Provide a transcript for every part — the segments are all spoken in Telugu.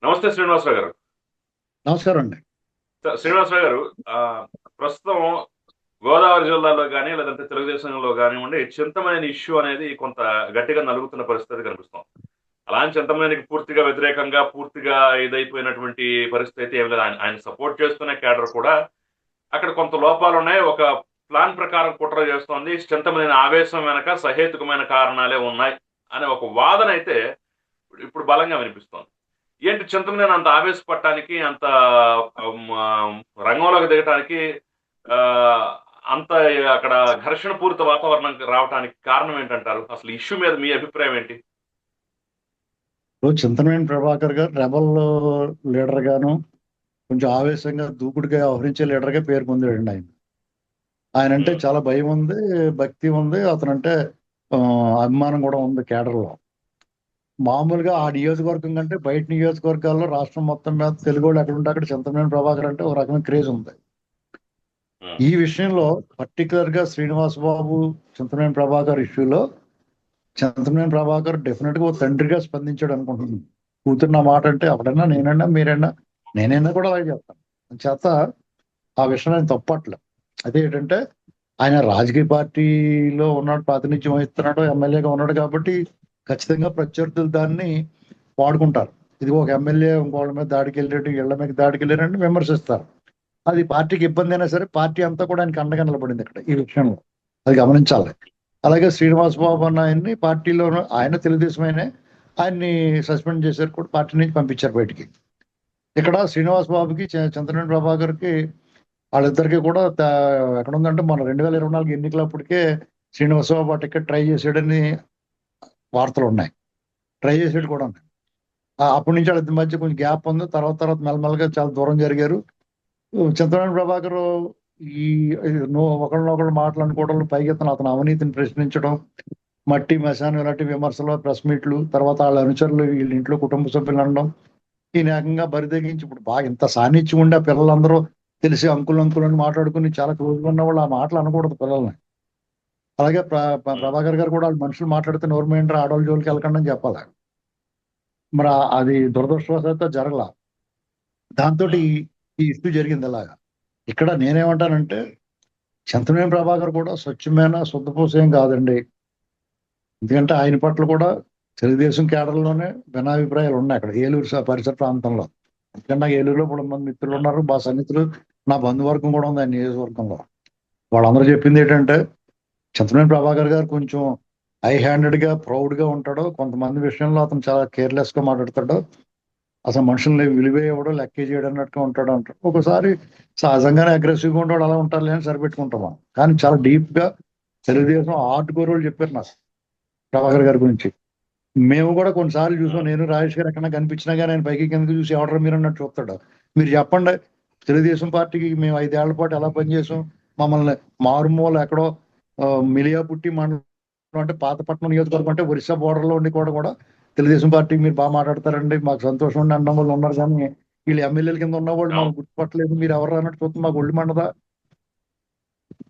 నమస్తే శ్రీనివాసరావు గారు. నమస్కారం అండి. శ్రీనివాసరావు గారు, ఆ, ప్రస్తుతం గోదావరి జిల్లాలో కానీ లేదంటే తెలుగుదేశంలో కానివ్వండి, చింతమనేని ఇష్యూ అనేది కొంత గట్టిగా నలుగుతున్న పరిస్థితి కనిపిస్తుంది. అలాంటి చింతమనేనికి పూర్తిగా వ్యతిరేకంగా పూర్తిగా ఇదైపోయినటువంటి పరిస్థితి అయితే ఏం లేదు. ఆయన సపోర్ట్ చేస్తున్న క్యాడర్ కూడా అక్కడ కొంత లోపాలు ఉన్నాయి. ఒక ప్లాన్ ప్రకారం కుట్ర చేస్తోంది. చింతమనేని ఆవేశం వెనక సహేతుకమైన కారణాలే ఉన్నాయి అనే ఒక వాదన అయితే ఇప్పుడు బలంగా వినిపిస్తోంది. ఏంటి చింతమనేని అంత ఆవేశపడటానికి, అంత రంగంలోకి దిగటానికి, ఆ, అంత అక్కడ ఘర్షణ పూరిత వాతావరణం రావడానికి కారణం ఏంటంటారు? అసలు ఇష్యూ మీద మీ అభిప్రాయం ఏంటి? ఇప్పుడు చింతనవేని ప్రభాకర్ గారు రెబల్ లీడర్ గాను, కొంచెం ఆవేశంగా దూకుడుగా వ్యవహరించే లీడర్ గా పేరు పొందాడండి ఆయన. ఆయన అంటే ఉమ్, చాలా భయం ఉంది, భక్తి ఉంది, అతనంటే ఆ, అభిమానం కూడా ఉంది కేడర్ లో. మామూలుగా ఆ నియోజకవర్గం కంటే బయట నియోజకవర్గాల్లో రాష్ట్రం మొత్తం మీద తెలుగు వాళ్ళు ఎక్కడ ఉంటే అక్కడ చింతనవేని ప్రభాకర్ అంటే ఒక రకమైన క్రేజ్ ఉంది. ఉమ్, ఈ విషయంలో పర్టికులర్ గా శ్రీనివాస్ బాబు చింతనవేని ప్రభాకర్ ఇష్యూలో చింతమనేని ప్రభాకర్ డెఫినెట్ గా ఓ తండ్రిగా స్పందించాడు అనుకుంటున్నాను. కూతురు నా మాట అంటే అప్పుడన్నా నేనన్నా మీరన్నా నేనైనా కూడా అలాగే చెప్తాను చేత. ఆ విషయం ఆయన తప్పట్లే. అదే ఏంటంటే ఆయన రాజకీయ పార్టీలో ఉన్నాడు, ప్రాతినిధ్యం వహిస్తున్నాడు, ఎమ్మెల్యేగా ఉన్నాడు కాబట్టి ఖచ్చితంగా ప్రత్యర్థులు దాన్ని వాడుకుంటారు. ఇది ఒక ఎమ్మెల్యే ఇంకోళ్ళ మీద దాడికి వెళ్ళాడు, ఇళ్ల మీద దాడికి వెళ్ళారంటే విమర్శిస్తారు. అది పార్టీకి ఇబ్బంది అయినా సరే పార్టీ అంతా కూడా ఆయనకి అండగా నిలబడింది ఇక్కడ ఈ విషయంలో. అది గమనించాలి. అలాగే శ్రీనివాస్ బాబు అన్న ఆయన్ని పార్టీలో ఆయన తెలుగుదేశం ఆయన్ని సస్పెండ్ చేశారు, కూడా పార్టీ నుంచి పంపించారు బయటికి. ఇక్కడ శ్రీనివాస్ బాబుకి చంద్రబాబు ప్రభాకర్కి వాళ్ళిద్దరికి కూడా ఎక్కడ ఉందంటే మన 2024 ఎన్నికలప్పటికే శ్రీనివాస్ బాబు ఆ టికెట్ ట్రై చేసాడని వార్తలు ఉన్నాయి. ట్రై చేసాడు కూడా ఉన్నాయి. అప్పటి నుంచి వాళ్ళిద్దరి మధ్య కొంచెం గ్యాప్ ఉంది. తర్వాత తర్వాత మెల్లమెల్లగా చాలా దూరం జరిగారు. చంద్రబాబు ప్రభాకర్ ఈ ఒకళ్ళనొకళ్ళు మాట్లాడుకోవడం, పైకెత్తన అతను అవినీతిని ప్రశ్నించడం, మట్టి మశానం ఇలాంటి విమర్శలు, ప్రెస్ మీట్లు, తర్వాత వాళ్ళ అనుచరులు వీళ్ళ ఇంట్లో కుటుంబ సభ్యులు అనడం, ఈ ఏకంగా బరితెగించి ఇప్పుడు బాగా ఇంత సాన్నిధ్యం ఉండే ఆ పిల్లలందరూ తెలిసి అంకుల్ అంకుల్ అని మాట్లాడుకుని చాలా క్లోజ్గా ఉన్న వాళ్ళు ఆ మాటలు అనకూడదు పిల్లల్ని. అలాగే ఉమ్, ప్రభాకర్ గారు కూడా వాళ్ళు మనుషులు మాట్లాడితే నోరు మేంటారు, ఆడవాళ్ళ జోలికి వెళ్ళకండి అని చెప్పాలి. మరి అది దురదృష్టవశాత్తు జరగల. దాంతో ఉమ్, ఈ ఇష్యూ జరిగింది అలాగా. ఇక్కడ నేనేమంటానంటే చంద్రబాబు ప్రభాకర్ కూడా స్వచ్ఛమైన శుద్ధపూసేం కాదండి. ఎందుకంటే ఆయన పట్ల కూడా తెలుగుదేశం కేడర్లోనే భిన్నాభిప్రాయాలు ఉన్నాయి అక్కడ ఏలూరు పరిసర ప్రాంతంలో. ఎందుకంటే నాకు ఏలూరులో ఇప్పుడు మంది మిత్రులు ఉమ్, ఉన్నారు, మా సన్నిహితులు, నా బంధువర్గం కూడా ఉంది ఆ నియోజకవర్గంలో. వాళ్ళందరూ చెప్పింది ఏంటంటే చంద్రబాబు ప్రభాకర్ గారు కొంచెం హై హ్యాండెడ్ గా ప్రౌడ్ గా ఉంటాడు, కొంతమంది విషయంలో అతను చాలా కేర్లెస్ గా మాట్లాడతాడు, అసలు మనుషుల్ని విలువ ఇవ్వడం లెక్కే చేయడం అన్నట్టుగా ఉంటాడు అంటారు. ఒకసారి సహజంగానే అగ్రెసివ్ గా ఉండేవాడు అలా ఉంటారులే అని సరిపెట్టుకుంటాం మనం. కానీ చాలా డీప్ గా తెలుగుదేశం ఆర్ట్ గోరోళ్ళు చెప్పారు నాకు ప్రభాకర్ గారి గురించి. మేము కూడా కొన్నిసార్లు చూసాం. ఉమ్, నేను రాజేష్ గారు ఎక్కడ కనిపించినా కానీ ఆయన పైకి కిందకి చూసి ఎవడరా మీరు అన్నట్టు చూస్తాడు. మీరు చెప్పండి, తెలుగుదేశం పార్టీకి మేము 5 ఏళ్ల పాటు ఎలా పనిచేసాం, మమ్మల్ని మారుమూల ఎక్కడో మిలియాపుట్టి మండలం అంటే పాతపట్నం నియోజకవర్గం అంటే ఒరిస్సా border లో ఉండి కూడా కూడా తెలుగుదేశం పార్టీకి మీరు బాగా మాట్లాడతారండి, మాకు సంతోషం ఉండి అనడం వాళ్ళు ఉన్నారు. కానీ వీళ్ళు ఎమ్మెల్యేల కింద ఉన్న వాళ్ళు అవును. మనం గుర్తుపట్టలేదు, మీరు ఎవరు అన్నట్టు చూస్తే మాకు ఒళ్ళు మండదా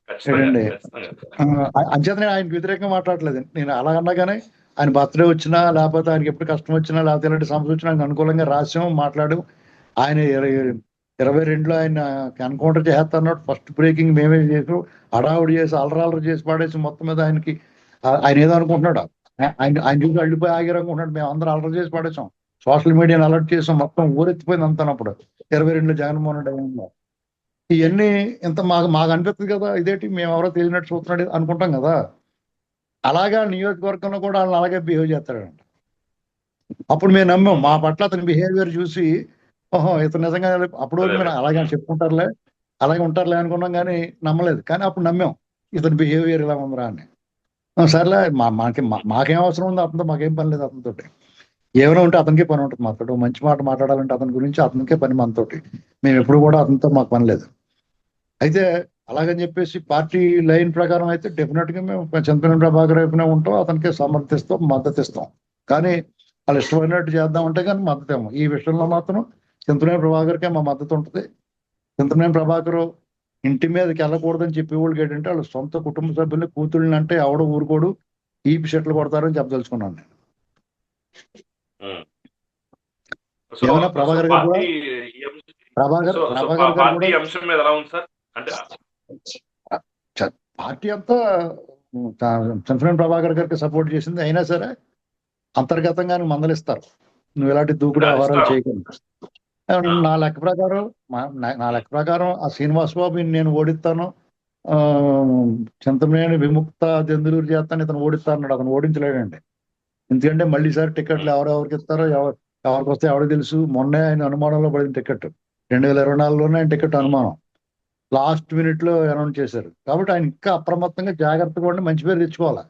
ఖచ్చితంగా ఏంటండి. ఖచ్చితంగా. అంచేత నేను ఆయనకు వ్యతిరేకంగా మాట్లాడలేదు. నేను అలాగన్నా కానీ ఆయన బర్త్డే వచ్చినా లేకపోతే ఆయనకి ఎప్పుడు కష్టం వచ్చినా లేకపోతే ఇలాంటి సమస్య వచ్చినా ఆయనకు అనుకూలంగా రాసాం, మాట్లాడాం. ఆయన 22లో ఆయన ఎన్కౌంటర్ చేస్తాన్నట్టు ఫస్ట్ బ్రేకింగ్ మేమే చేసాం. హడావుడి చేసి అలరాలరు చేసి పాడేసి మొత్తం మీద ఆయనకి ఆయన ఏదో అనుకుంటున్నాడు. ఆయన ఆయన చూసి అల్లిపోయి ఆగారు అనుకుంటున్నాడు. మేము అందరం అలర్ చేసి పాడేసాం, సోషల్ మీడియాని అలర్ట్ చేసాం, మొత్తం ఊరెత్తిపోయింది అంతనప్పుడు 22లో జగన్మోహన్ రెడ్డి టైంలో. ఇవన్నీ ఇంత మాకు మాకు అనిపిస్తుంది కదా, ఇదేంటి మేము ఎవరో తెలియనట్టు చూస్తున్నాడు అనుకుంటాం కదా. అలాగా నియోజకవర్గంలో కూడా వాళ్ళని అలాగే బిహేవ్ చేస్తాడంట. అప్పుడు మేము నమ్మాం, మా ఉమ్, పట్ల అతని బిహేవియర్ చూసి ఓహో ఇతను నిజంగా అప్పుడు అదే వరకు అదే. మేము అలాగే ఉమ్, చెప్పుకుంటారులే, అలాగే ఉంటారులే అనుకున్నాం కానీ నమ్మలేదు. కానీ అప్పుడు నమ్మాం ఇతని బిహేవియర్ ఇలా ఉందిరా అని. సర్లే మాకేం అవసరం ఉంది అతనితో, మాకేం పని లేదు అతనితో. ఏమైనా ఉంటే అతనికే పని ఉంటుంది మాతో. మంచి మాట మాట్లాడాలంటే అతని గురించి అతనికే పని మనతోటి. మేము ఎప్పుడు కూడా అతనితో మాకు పని లేదు. అయితే అలాగని చెప్పేసి పార్టీ లైన్ ప్రకారం అయితే డెఫినెట్ గా మేము చంద్రబాబు ప్రభాకర్ వైపునే ఉంటాం, అతనికి సమర్థిస్తాం, మద్దతు ఇస్తాం. కానీ వాళ్ళు ఇష్టమైనట్టు చేద్దామంటే కానీ మద్దతు ఏమో ఈ విషయంలో మాత్రం చంద్రబాబు ప్రభాకర్కే మా మద్దతు ఉంటుంది. చంద్రబాబు ప్రభాకర్ ఇంటి మీదకి వెళ్ళకూడదని చెప్పేవాళ్ళకి ఏంటంటే వాళ్ళ సొంత కుటుంబ సభ్యుల్ని కూతుళ్ళని అంటే ఎవడో ఊరుకోడు, ఈపి షర్ట్లు కొడతారని చెప్పదలుచుకున్నాను నేను. ఉమ్. సో ఏమైనా సో ప్రభాకర్ గారు కూడా party Prabhakar so so Prabhakar గారు పార్టీ కూడా అంశం మీద ఎలా ఉంది సార్? అంటే పార్టీ అంతా చంద్రబాబు ప్రభాకర్ గారికి సపోర్ట్ చేసింది. అయినా సరే అంతర్గతంగా మందలిస్తారు, నువ్వు ఇలాంటి దూకుడు అంటే వ్యవహారాలు అధిష్టానం. చేయకుండా. ఆ, నా లెక్క ప్రకారం నా ఉమ్, లెక్క ప్రకారం ఆ శ్రీనివాస్ బాబుని నేను ఓడిస్తాను, ఆ, చింతమనేని విముక్త దెందులూరు చేస్తాను, ఇతను ఓడిస్తా అన్నాడు. అతను ఓడించలేడండి. ఎందుకంటే మళ్ళీ సారి టికెట్లు ఉమ్, ఎవరెవరికి ఇస్తారో ఎవరికి వస్తే ఎవరికి తెలుసు. మొన్నే ఆయన అనుమానంలో పడిన టికెట్ 2024లోనే ఆయన టికెట్ ఉమ్, అనుమానం లాస్ట్ మినిట్ లో అనౌన్స్ చేశారు. కాబట్టి ఆయన ఇంకా అప్రమత్తంగా జాగ్రత్తగా ఉండి మంచి పేరు తెచ్చుకోవాలి.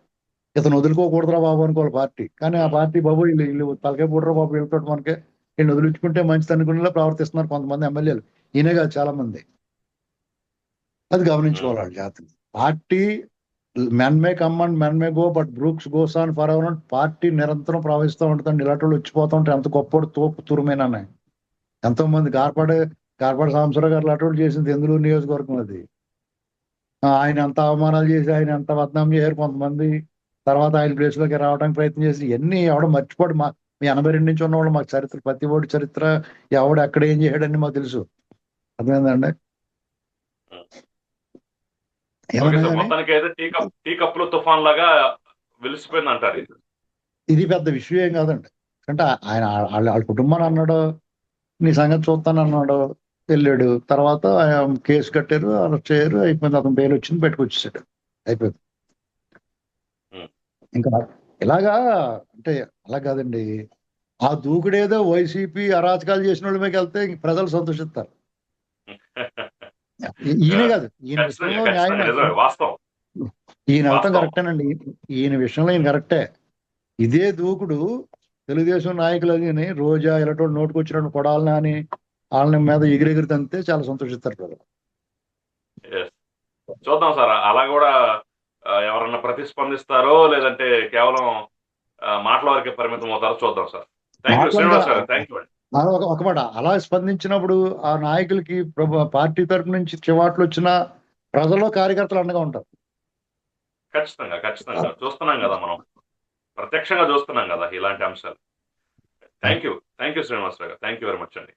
ఇతను వదులుకోకూడదురా బాబు అనుకోవాలి పార్టీ. కానీ ఆ ఉమ్, పార్టీ బాబు వీళ్ళు తలకాయ పుట్రా బాబు, వీళ్ళతో మనకి వీళ్ళు వదిలించుకుంటే మంచిది అనుకునేలా ప్రవర్తిస్తున్నారు కొంతమంది ఎమ్మెల్యేలు. ఈయనే కాదు, చాలా మంది. అది ఉమ్. గమనించుకోవాలి వాళ్ళ జాతర. Party men may come and men may go but Brooks goes on for ever. Party నిరంతరం ప్రవహిస్తూ ఉంటుంది. ఇలాంటి వాళ్ళు వచ్చిపోతూ ఉంటారు. ఎంత గొప్పడు తోపు తురుమేనా. ఎంతో మంది కార్పాడు సాంబశివరావు గారు లాంటి వాళ్ళు చేసింది ఎందులూరు నియోజకవర్గం అది. ఆయన ఎంత అవమానాలు చేసి ఆయన ఎంత బద్నాం చేశారు కొంతమంది. తర్వాత ఆయన ప్లేస్ లోకి రావడానికి ప్రయత్నం చేసి ఎన్ని ఎవడ మర్చిపోడు. మీ 82 నుంచి ఉన్నవాళ్ళు మాకు చరిత్ర, ప్రతి ఓడి చరిత్ర, ఎవడు ఎక్కడ ఏం చేశాడని మాకు తెలుసు. అర్థమైందండి. ఓకే ఏమన్నా సార్, కానీ మొత్తానికి అయితే టీ కప్పులో తుఫాన్ లాగా వెలిసిపోయింది అంటారు ఇది. ఇది పెద్ద విషయం ఏం కాదండి. అంటే ఆయన వాళ్ళ కుటుంబాన్ని అన్నాడు, నీ సంగతి చూస్తాను అన్నాడు, వెళ్ళాడు. తర్వాత ఆయన కేసు కట్టారు, అరెస్ట్ చేయరు, అయిపోయింది. అతను బెయిల్ వచ్చింది, బయటకు అయిపోయింది. ఉమ్. ఇంకా ఇలాగా అంటే అలా కాదండి. ఆ దూకుడేదో వైసీపీ అరాచకాలు చేసిన వాళ్ళ మీద వెళ్తే ఇంక ప్రజలు సంతోషిస్తారు. ఈయనే కాదు, ఈయన ఖచ్చితంగా విషయంలో న్యాయం. ఖచ్చితంగా నిజమే, వాస్తవం. ఈయన వెళ్తాం వాస్తవం. కరెక్టేనండి. ఈయన విషయంలో ఈయన కరెక్టే. ఇదే దూకుడు తెలుగుదేశం నాయకులు అని రోజా ఇలాంటి నోటుకు వచ్చినట్టు కొడాలని అని వాళ్ళ మీద ఎగిరెగిరి తంతే చాలా సంతోషిస్తారు ప్రజలు. Yes. చూద్దాం సార్, అలా కూడా ఎవరన్నా ప్రతిస్పందిస్తారో లేదంటే కేవలం మాటల వరకే పరిమితం అవుతారో చూద్దాం సార్. థ్యాంక్ యూ మాటలుగా శ్రీనివాస్ గారు, థ్యాంక్ యూ అండి. ఒక మాట అలా స్పందించినప్పుడు ఆ నాయకులకి పార్టీ తరపు నుంచి చివాట్లు వచ్చిన ప్రజల్లో కార్యకర్తలు అండగా ఉంటారు. ఖచ్చితంగా ఖచ్చితంగా చూస్తున్నాం కదా, మనం ప్రత్యక్షంగా చూస్తున్నాం కదా ఇలాంటి అంశాలు. థ్యాంక్ యూ శ్రీనివాస్ గారు, థ్యాంక్ యూ వెరీ మచ్ అండి.